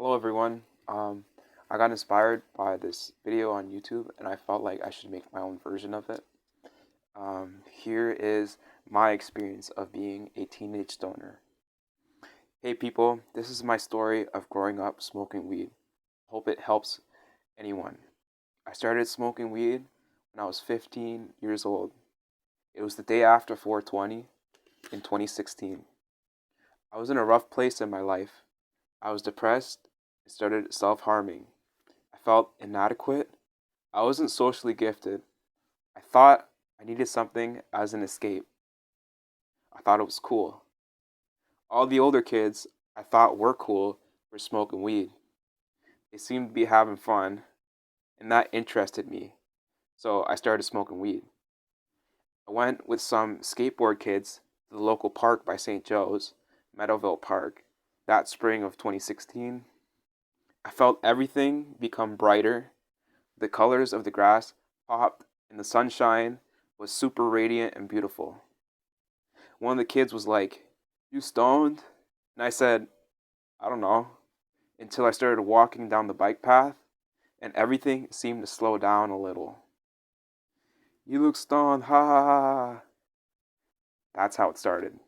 Hello everyone. I got inspired by this video on YouTube and I felt like I should make my own version of it. Here is my experience of being a teenage stoner. Hey people, this is my story of growing up smoking weed. Hope it helps anyone. I started smoking weed when I was 15 years old. It was the day after 420 in 2016. I was in a rough place in my life. I was depressed and started self-harming. I felt inadequate. I wasn't socially gifted. I thought I needed something as an escape. I thought it was cool. All the older kids I thought were cool were smoking weed. They seemed to be having fun, and that interested me. So I started smoking weed. I went with some skateboard kids to the local park by St. Joe's, Meadowville Park, that spring of 2016. I felt everything become brighter. The colors of the grass popped, and the sunshine was super radiant and beautiful. One of the kids was like, "You stoned?" And I said, "I don't know," until I started walking down the bike path, and everything seemed to slow down a little. "You look stoned, ha ha ha ha." That's how it started.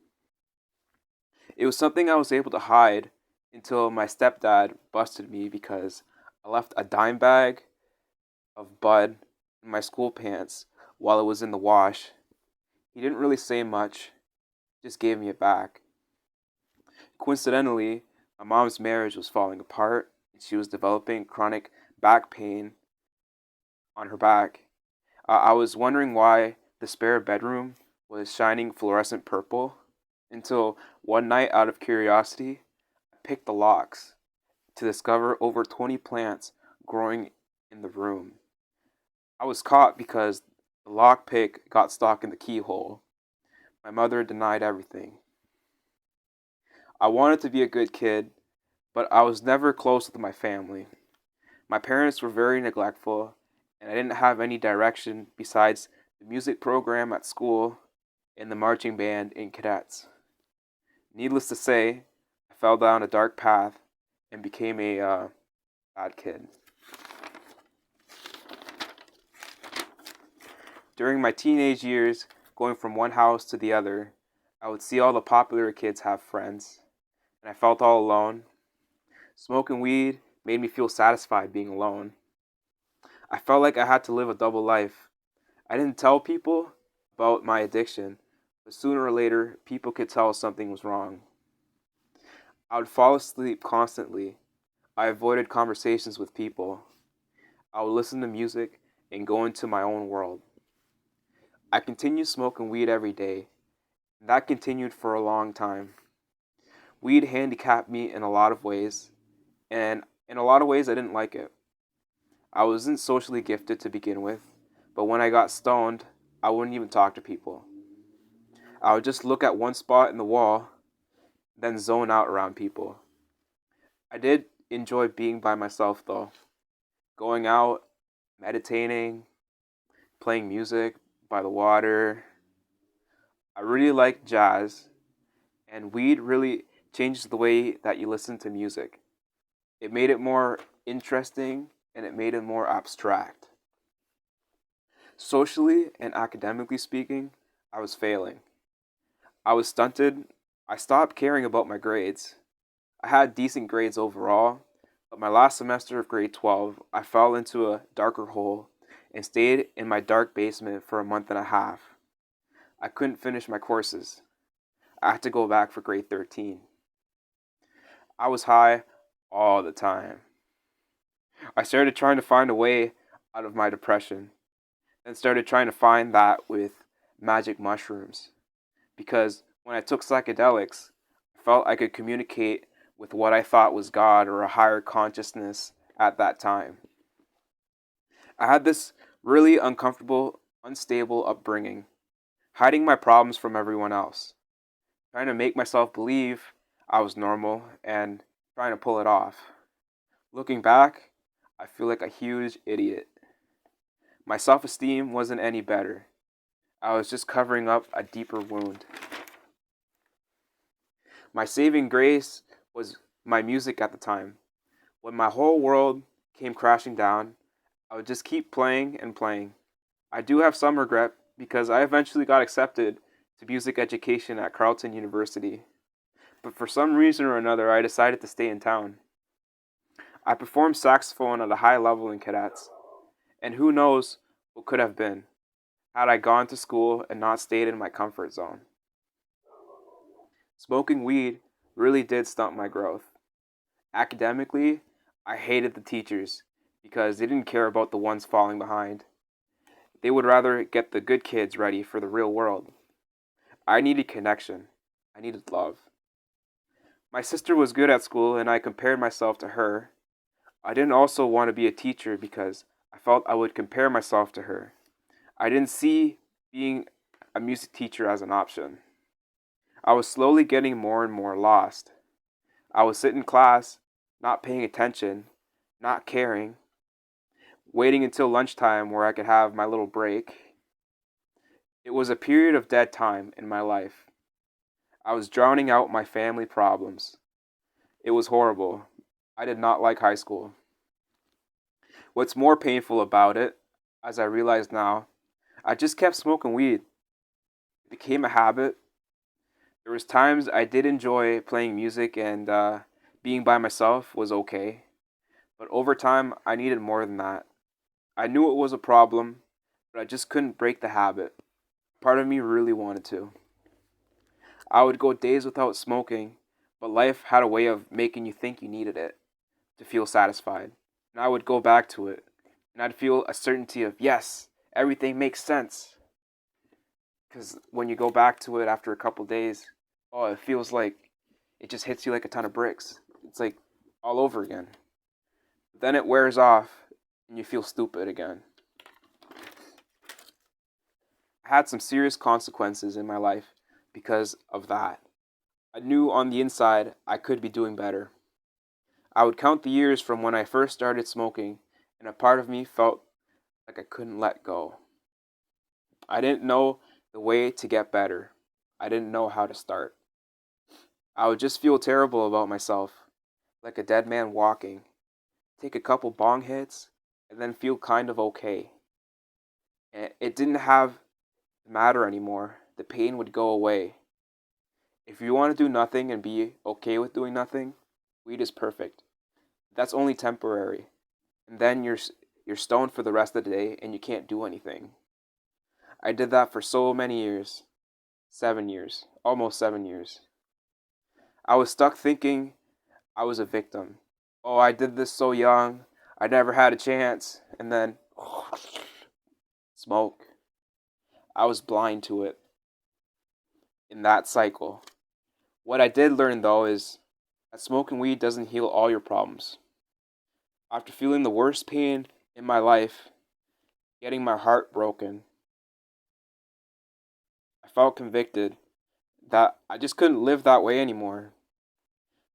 It was something I was able to hide until my stepdad busted me because I left a dime bag of bud in my school pants while it was in the wash. He didn't really say much, just gave me it back. Coincidentally, my mom's marriage was falling apart and she was developing chronic back pain on her back. I was wondering why the spare bedroom was shining fluorescent purple until one night, out of curiosity, I picked the locks to discover over 20 plants growing in the room. I was caught because the lockpick got stuck in the keyhole. My mother denied everything. I wanted to be a good kid, but I was never close with my family. My parents were very neglectful, and I didn't have any direction besides the music program at school and the marching band in cadets. Needless to say, I fell down a dark path and became a bad kid. During my teenage years, going from one house to the other, I would see all the popular kids have friends, and I felt all alone. Smoking weed made me feel satisfied being alone. I felt like I had to live a double life. I didn't tell people about my addiction, but sooner or later, people could tell something was wrong. I would fall asleep constantly. I avoided conversations with people. I would listen to music and go into my own world. I continued smoking weed every day, and that continued for a long time. Weed handicapped me in a lot of ways, and in a lot of ways, I didn't like it. I wasn't socially gifted to begin with, but when I got stoned, I wouldn't even talk to people. I would just look at one spot in the wall, then zone out around people. I did enjoy being by myself though, going out, meditating, playing music by the water. I really liked jazz, and weed really changed the way that you listen to music. It made it more interesting and it made it more abstract. Socially and academically speaking, I was failing. I was stunted. I stopped caring about my grades. I had decent grades overall, but my last semester of grade 12, I fell into a darker hole and stayed in my dark basement for a month and a half. I couldn't finish my courses. I had to go back for grade 13. I was high all the time. I started trying to find a way out of my depression and started trying to find that with magic mushrooms. Because when I took psychedelics, I felt I could communicate with what I thought was God or a higher consciousness at that time. I had this really uncomfortable, unstable upbringing, hiding my problems from everyone else, trying to make myself believe I was normal and trying to pull it off. Looking back, I feel like a huge idiot. My self esteem wasn't any better. I was just covering up a deeper wound. My saving grace was my music at the time. When my whole world came crashing down, I would just keep playing and playing. I do have some regret because I eventually got accepted to music education at Carleton University. But for some reason or another, I decided to stay in town. I performed saxophone at a high level in cadets, and who knows what could have been had I gone to school and not stayed in my comfort zone. Smoking weed really did stunt my growth. Academically, I hated the teachers because they didn't care about the ones falling behind. They would rather get the good kids ready for the real world. I needed connection. I needed love. My sister was good at school and I compared myself to her. I didn't also want to be a teacher because I felt I would compare myself to her. I didn't see being a music teacher as an option. I was slowly getting more and more lost. I would sit in class, not paying attention, not caring, waiting until lunchtime where I could have my little break. It was a period of dead time in my life. I was drowning out my family problems. It was horrible. I did not like high school. What's more painful about it, as I realize now, I just kept smoking weed. It became a habit. There was times I did enjoy playing music and being by myself was okay. But over time, I needed more than that. I knew it was a problem, but I just couldn't break the habit. Part of me really wanted to. I would go days without smoking, but life had a way of making you think you needed it to feel satisfied. And I would go back to it, and I'd feel a certainty of, yes, everything makes sense. Because when you go back to it after a couple days, oh, it feels like it just hits you like a ton of bricks. It's like all over again. Then it wears off, and you feel stupid again. I had some serious consequences in my life because of that. I knew on the inside I could be doing better. I would count the years from when I first started smoking, and a part of me felt like I couldn't let go. I didn't know the way to get better. I didn't know how to start. I would just feel terrible about myself, like a dead man walking, take a couple bong hits, and then feel kind of okay. And it didn't have to matter anymore. The pain would go away. If you want to do nothing and be okay with doing nothing, weed is perfect. That's only temporary. And then you're stoned for the rest of the day and you can't do anything. I did that for so many years. 7 years. Almost 7 years. I was stuck thinking I was a victim. Oh, I did this so young. I never had a chance. And then, smoke. I was blind to it in that cycle. What I did learn though is that smoking weed doesn't heal all your problems. After feeling the worst pain in my life, getting my heart broken, I felt convicted that I just couldn't live that way anymore.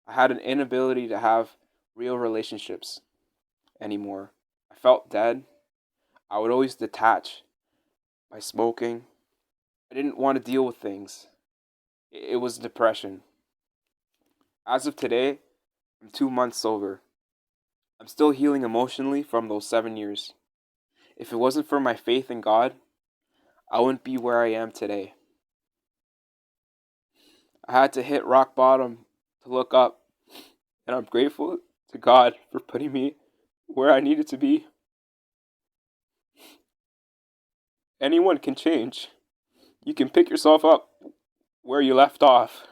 I had an inability to have real relationships anymore. I felt dead. I would always detach by smoking. I didn't want to deal with things. It was depression. As of today, I'm 2 months sober. I'm still healing emotionally from those 7 years. If it wasn't for my faith in God, I wouldn't be where I am today. I had to hit rock bottom to look up, and I'm grateful to God for putting me where I needed to be. Anyone can change. You can pick yourself up where you left off.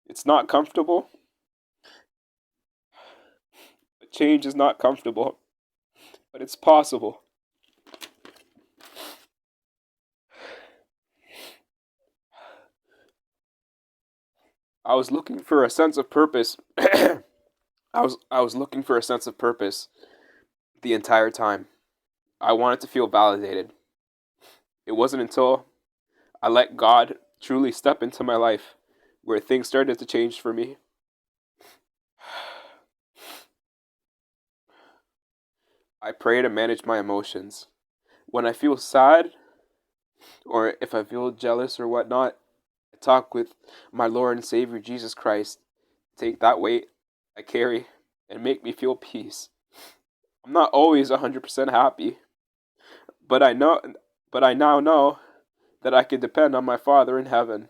It's not comfortable. But change is not comfortable, but it's possible. I was looking for a sense of purpose. I was looking for a sense of purpose the entire time. I wanted to feel validated. It wasn't until I let God truly step into my life where things started to change for me. I pray to manage my emotions. When I feel sad, or if I feel jealous or whatnot, I talk with my Lord and Savior Jesus Christ. Take that weight I carry. and make me feel peace. I'm not always 100% happy, but I know but I now know that I can depend on my Father in heaven.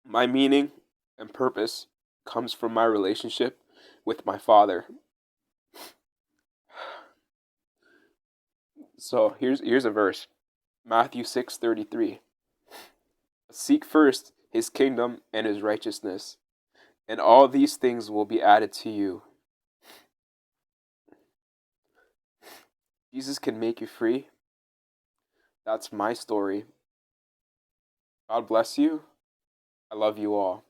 My meaning and purpose comes from my relationship with my Father. So here's a verse. Matthew 6:33. Seek first his kingdom and his righteousness, and all these things will be added to you. Jesus can make you free. That's my story. God bless you. I love you all.